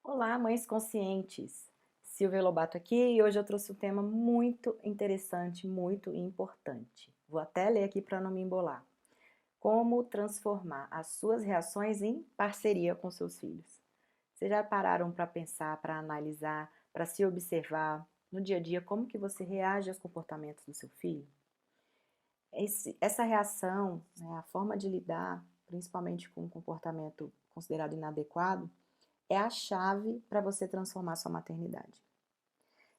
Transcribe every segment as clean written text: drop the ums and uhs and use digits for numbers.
Olá, mães conscientes! Silvia Lobato aqui e hoje eu trouxe um tema muito interessante, muito importante. Vou até ler aqui para não me embolar. Como transformar as suas reações em parceria com seus filhos? Vocês já pararam para pensar, para analisar, para se observar no dia a dia como que você reage aos comportamentos do seu filho? Essa reação, né, a forma de lidar, principalmente com um comportamento considerado inadequado, é a chave para você transformar sua maternidade.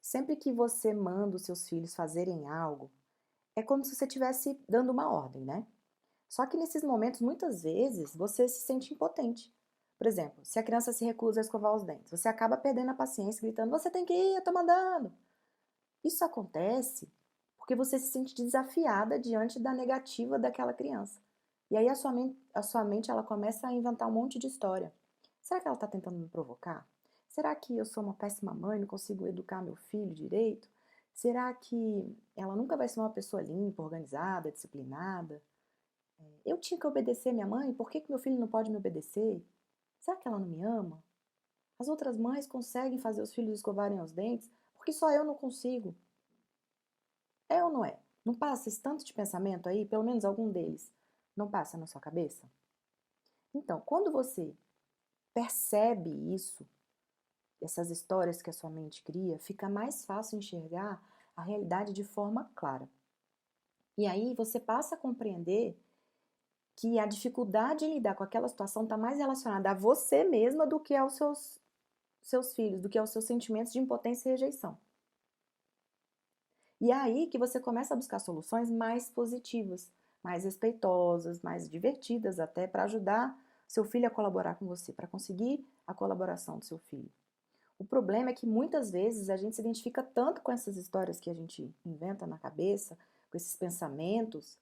Sempre que você manda os seus filhos fazerem algo, é como se você estivesse dando uma ordem, né? Só que nesses momentos, muitas vezes, você se sente impotente. Por exemplo, se a criança se recusa a escovar os dentes, você acaba perdendo a paciência, gritando: Você tem que ir, eu tô mandando. Isso acontece porque você se sente desafiada diante da negativa daquela criança. E aí a sua mente ela começa a inventar um monte de história. Será que ela está tentando me provocar? Será que eu sou uma péssima mãe, não consigo educar meu filho direito? Será que ela nunca vai ser uma pessoa limpa, organizada, disciplinada? Eu tinha que obedecer minha mãe, por que meu filho não pode me obedecer? Será que ela não me ama? As outras mães conseguem fazer os filhos escovarem os dentes, porque só eu não consigo. É ou não é? Não passa esse tanto de pensamento aí, pelo menos algum deles, não passa na sua cabeça? Então, quando você percebe isso, essas histórias que a sua mente cria, fica mais fácil enxergar a realidade de forma clara. E aí você passa a compreender que a dificuldade em lidar com aquela situação está mais relacionada a você mesma do que aos seus filhos, do que aos seus sentimentos de impotência e rejeição. E é aí que você começa a buscar soluções mais positivas, mais respeitosas, mais divertidas até, para ajudar seu filho a colaborar com você, para conseguir a colaboração do seu filho. O problema é que muitas vezes a gente se identifica tanto com essas histórias que a gente inventa na cabeça, com esses pensamentos,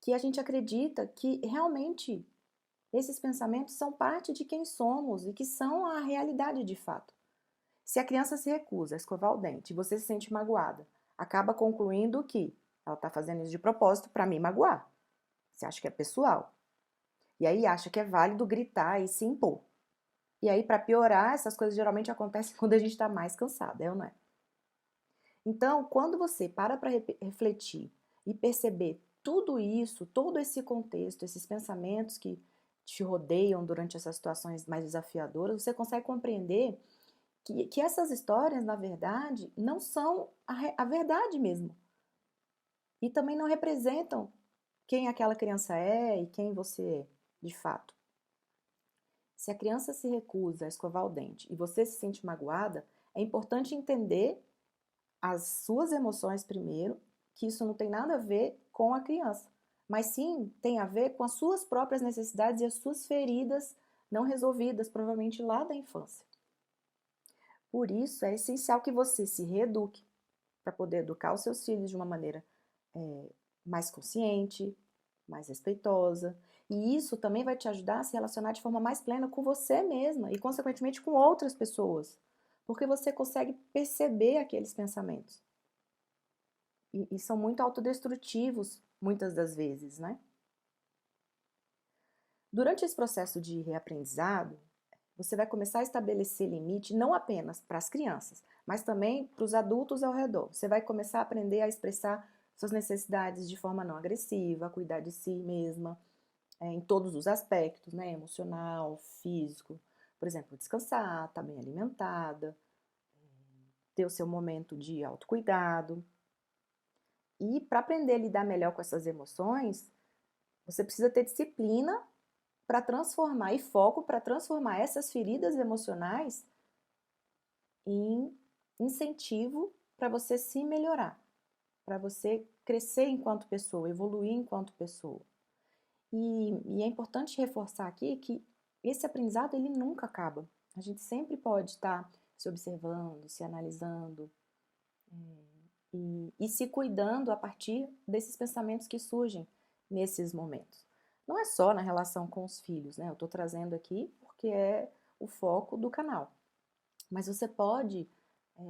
que a gente acredita que realmente esses pensamentos são parte de quem somos e que são a realidade de fato. Se a criança se recusa a escovar o dente e você se sente magoada, acaba concluindo que ela está fazendo isso de propósito para me magoar. Você acha que é pessoal. E aí acha que é válido gritar e se impor. E aí, para piorar, essas coisas geralmente acontecem quando a gente está mais cansada, é ou não é? Então, quando você para refletir e perceber tudo isso, todo esse contexto, esses pensamentos que te rodeiam durante essas situações mais desafiadoras, você consegue compreender que essas histórias, na verdade, não são a verdade mesmo. E também não representam quem aquela criança é e quem você é, de fato. Se a criança se recusa a escovar o dente e você se sente magoada, é importante entender as suas emoções primeiro, que isso não tem nada a ver com a criança, mas sim tem a ver com as suas próprias necessidades e as suas feridas não resolvidas, provavelmente lá da infância. Por isso, é essencial que você se reeduque para poder educar os seus filhos de uma maneira mais consciente, mais respeitosa. E isso também vai te ajudar a se relacionar de forma mais plena com você mesma e, consequentemente, com outras pessoas. Porque você consegue perceber aqueles pensamentos. E são muito autodestrutivos, muitas das vezes, né? Durante esse processo de reaprendizado, você vai começar a estabelecer limite não apenas para as crianças, mas também para os adultos ao redor. Você vai começar a aprender a expressar suas necessidades de forma não agressiva, a cuidar de si mesma, em todos os aspectos, né? Emocional, físico. Por exemplo, descansar, estar bem alimentada, ter o seu momento de autocuidado. E para aprender a lidar melhor com essas emoções, você precisa ter disciplina para transformar e foco para transformar essas feridas emocionais em incentivo para você se melhorar, para você crescer enquanto pessoa, evoluir enquanto pessoa. E é importante reforçar aqui que esse aprendizado ele nunca acaba. A gente sempre pode estar se observando, se analisando e se cuidando a partir desses pensamentos que surgem nesses momentos. Não é só na relação com os filhos, né? Eu estou trazendo aqui porque é o foco do canal. Mas você pode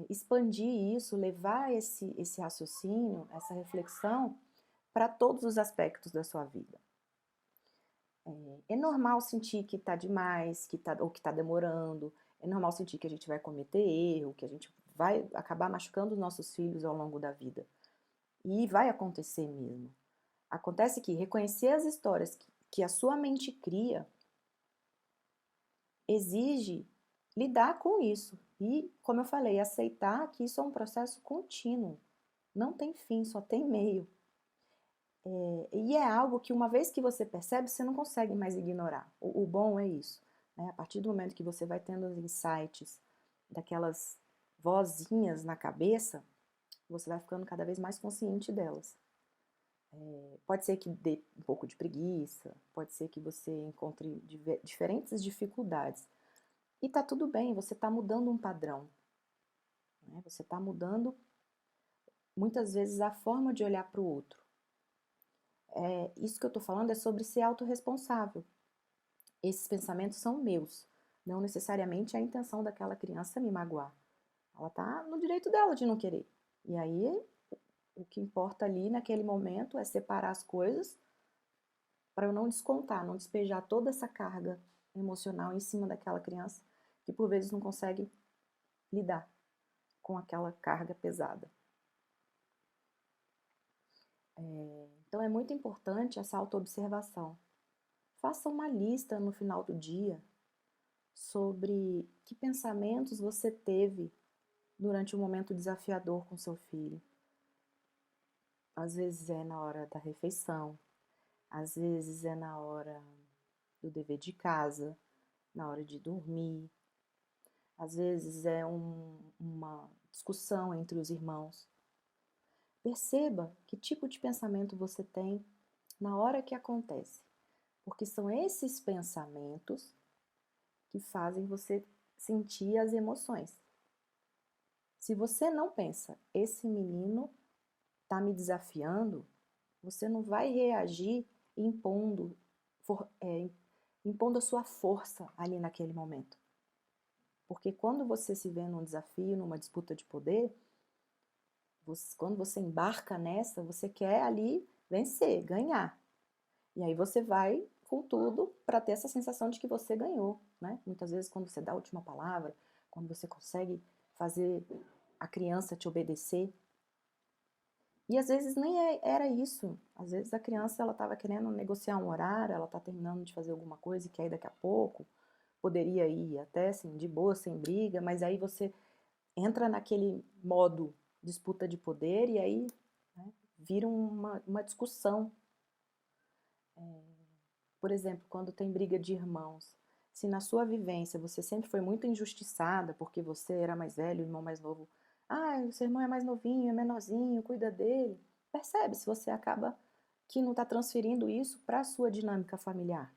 expandir isso, levar esse raciocínio, essa reflexão para todos os aspectos da sua vida. É normal sentir que tá demais, ou que tá demorando. É normal sentir que a gente vai cometer erro, que a gente vai acabar machucando os nossos filhos ao longo da vida. E vai acontecer mesmo. Acontece que reconhecer as histórias que a sua mente cria exige lidar com isso. E, como eu falei, aceitar que isso é um processo contínuo. Não tem fim, só tem meio. E é algo que, uma vez que você percebe, você não consegue mais ignorar. O bom é isso. Né? A partir do momento que você vai tendo os insights daquelas vozinhas na cabeça, você vai ficando cada vez mais consciente delas. Pode ser que dê um pouco de preguiça, pode ser que você encontre diferentes dificuldades. E tá tudo bem, você está mudando um padrão. Né? Você está mudando, muitas vezes, a forma de olhar para o outro. Isso que eu estou falando é sobre ser autorresponsável. Esses pensamentos são meus, não necessariamente a intenção daquela criança me magoar. Ela está no direito dela de não querer. E aí, o que importa ali naquele momento é separar as coisas para eu não descontar, não despejar toda essa carga emocional em cima daquela criança que por vezes não consegue lidar com aquela carga pesada. Então é muito importante essa autoobservação. Faça uma lista no final do dia sobre que pensamentos você teve durante um momento desafiador com seu filho. Às vezes é na hora da refeição, às vezes é na hora do dever de casa, na hora de dormir, às vezes é uma discussão entre os irmãos. Perceba que tipo de pensamento você tem na hora que acontece, porque são esses pensamentos que fazem você sentir as emoções. Se você não pensa, esse menino está me desafiando, você não vai reagir impondo a sua força ali naquele momento. Porque quando você se vê num desafio, numa disputa de poder, quando você embarca nessa, você quer ali vencer, ganhar. E aí você vai com tudo para ter essa sensação de que você ganhou, né? Muitas vezes quando você dá a última palavra, quando você consegue fazer a criança te obedecer. E às vezes nem era isso. Às vezes a criança ela estava querendo negociar um horário, ela está terminando de fazer alguma coisa e quer ir daqui a pouco. Poderia ir até assim, de boa, sem briga, mas aí você entra naquele modo disputa de poder e aí, né, vira uma discussão. Por exemplo, quando tem briga de irmãos, se na sua vivência você sempre foi muito injustiçada porque você era mais velho, o irmão mais novo, o seu irmão é mais novinho, é menorzinho, cuida dele. Percebe se você acaba que não está transferindo isso para a sua dinâmica familiar.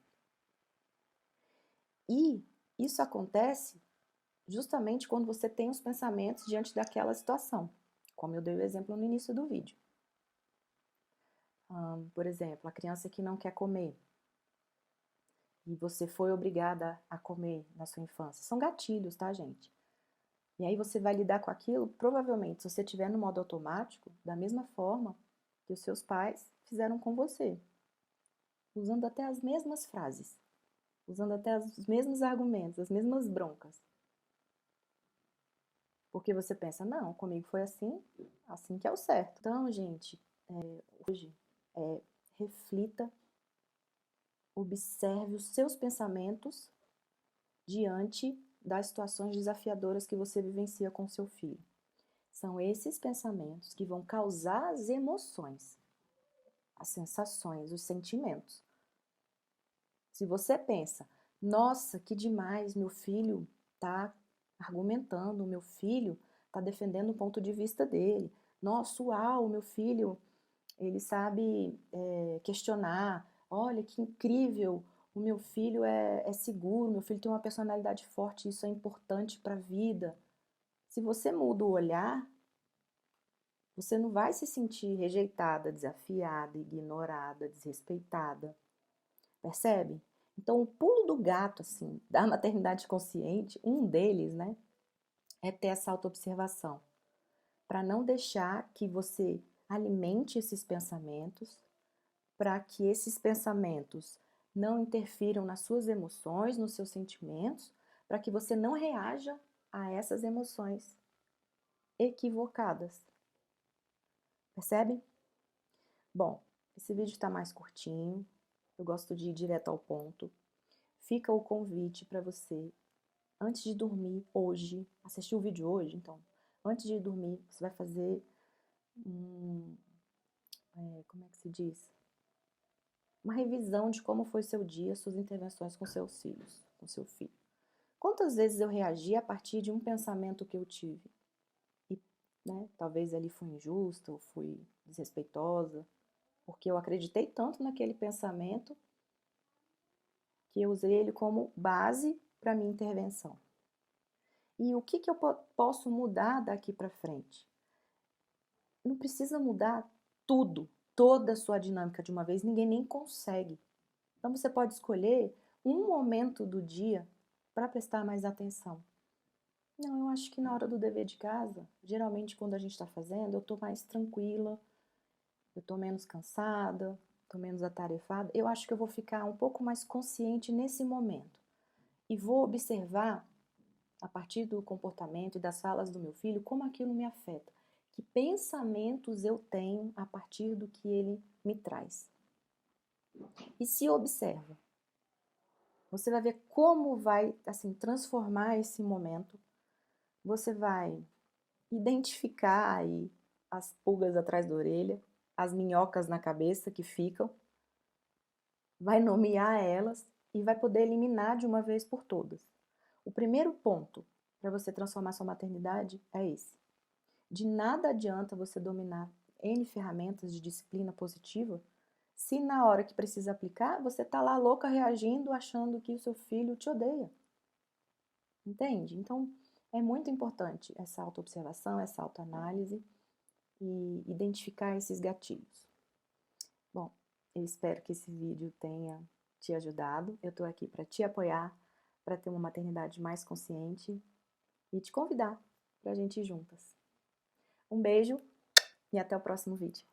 E isso acontece justamente quando você tem os pensamentos diante daquela situação, como eu dei o exemplo no início do vídeo. Por exemplo, a criança que não quer comer e você foi obrigada a comer na sua infância. São gatilhos, tá, gente? E aí você vai lidar com aquilo, provavelmente, se você estiver no modo automático, da mesma forma que os seus pais fizeram com você, usando até as mesmas frases, usando até os mesmos argumentos, as mesmas broncas. Porque você pensa, não, comigo foi assim, assim que é o certo. Então, gente, hoje, reflita, observe os seus pensamentos diante das situações desafiadoras que você vivencia com seu filho. São esses pensamentos que vão causar as emoções, as sensações, os sentimentos. Se você pensa, nossa, que demais, meu filho está argumentando, meu filho está defendendo o ponto de vista dele. Nossa, uau, meu filho, ele sabe questionar. Olha, que incrível, o meu filho é seguro, meu filho tem uma personalidade forte, isso é importante para a vida. Se você muda o olhar, você não vai se sentir rejeitada, desafiada, ignorada, desrespeitada. Percebe? Então, o pulo do gato, assim, da maternidade consciente, um deles, né, é ter essa autoobservação. Para não deixar que você alimente esses pensamentos, para que esses pensamentos não interfiram nas suas emoções, nos seus sentimentos, para que você não reaja a essas emoções equivocadas. Percebe? Bom, esse vídeo está mais curtinho, eu gosto de ir direto ao ponto. Fica o convite para você, antes de dormir hoje, assistir o vídeo hoje, então, antes de dormir, você vai fazer como é que se diz? Uma revisão de como foi seu dia, suas intervenções com seus filhos, com seu filho. Quantas vezes eu reagi a partir de um pensamento que eu tive? E, né, talvez ali fui injusta, ou fui desrespeitosa, porque eu acreditei tanto naquele pensamento que eu usei ele como base para minha intervenção. E o que eu posso mudar daqui para frente? Não precisa mudar tudo, toda a sua dinâmica de uma vez, ninguém nem consegue. Então você pode escolher um momento do dia para prestar mais atenção. Não, eu acho que na hora do dever de casa, geralmente quando a gente está fazendo, eu estou mais tranquila, eu estou menos cansada, estou menos atarefada. Eu acho que eu vou ficar um pouco mais consciente nesse momento. E vou observar, a partir do comportamento e das falas do meu filho, como aquilo me afeta. Que pensamentos eu tenho a partir do que ele me traz. E se observa. Você vai ver como vai, assim, transformar esse momento. Você vai identificar aí as pulgas atrás da orelha, as minhocas na cabeça que ficam, vai nomear elas e vai poder eliminar de uma vez por todas. O primeiro ponto para você transformar sua maternidade é esse. De nada adianta você dominar N ferramentas de disciplina positiva se na hora que precisa aplicar, você está lá louca reagindo, achando que o seu filho te odeia. Entende? Então, é muito importante essa autoobservação, essa autoanálise e identificar esses gatilhos. Bom, eu espero que esse vídeo tenha te ajudado. Eu estou aqui para te apoiar, para ter uma maternidade mais consciente e te convidar para a gente ir juntas. Um beijo e até o próximo vídeo.